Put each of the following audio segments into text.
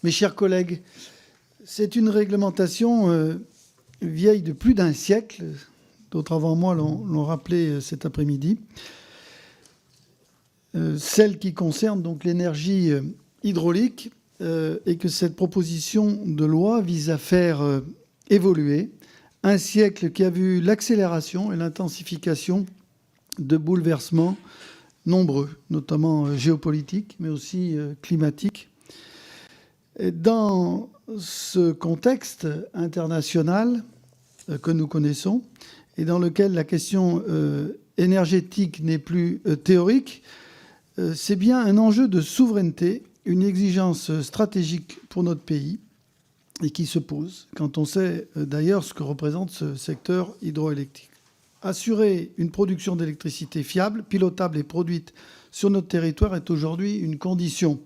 Mes chers collègues, c'est une réglementation vieille de plus d'un siècle. D'autres avant moi l'ont rappelé cet après-midi. Celle qui concerne donc l'énergie hydraulique et que cette proposition de loi vise à faire évoluer. Un siècle qui a vu l'accélération et l'intensification de bouleversements nombreux, notamment géopolitiques, mais aussi climatiques. Et dans ce contexte international que nous connaissons et dans lequel la question énergétique n'est plus théorique, c'est bien un enjeu de souveraineté, une exigence stratégique pour notre pays et qui se pose quand on sait d'ailleurs ce que représente ce secteur hydroélectrique. Assurer une production d'électricité fiable, pilotable et produite sur notre territoire est aujourd'hui une condition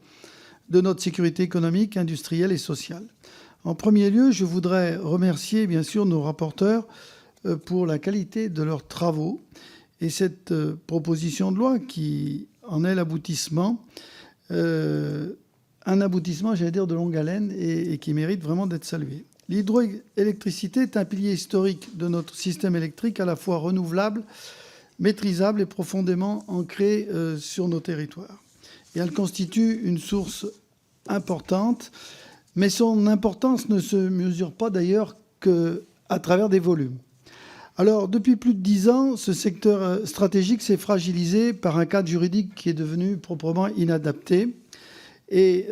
de notre sécurité économique, industrielle et sociale. En premier lieu, je voudrais remercier bien sûr nos rapporteurs pour la qualité de leurs travaux et cette proposition de loi qui en est l'aboutissement, un aboutissement, j'allais dire, de longue haleine et qui mérite vraiment d'être salué. L'hydroélectricité est un pilier historique de notre système électrique, à la fois renouvelable, maîtrisable et profondément ancré sur nos territoires. Et elle constitue une source importante, mais son importance ne se mesure pas d'ailleurs qu'à travers des volumes. Alors, depuis plus de 10 ans, ce secteur stratégique s'est fragilisé par un cadre juridique qui est devenu proprement inadapté. Et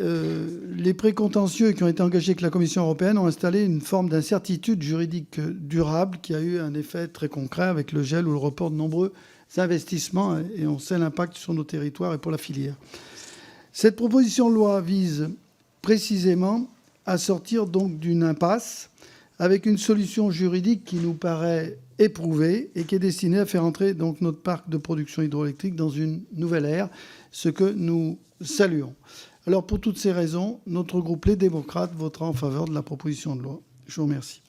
les précontentieux qui ont été engagés avec la Commission européenne ont installé une forme d'incertitude juridique durable qui a eu un effet très concret avec le gel ou le report de nombreux investissements. Et on sait l'impact sur nos territoires et pour la filière. Cette proposition de loi vise précisément à sortir donc d'une impasse avec une solution juridique qui nous paraît éprouvée et qui est destinée à faire entrer donc notre parc de production hydroélectrique dans une nouvelle ère, ce que nous saluons. Alors, pour toutes ces raisons, notre groupe Les Démocrates votera en faveur de la proposition de loi. Je vous remercie.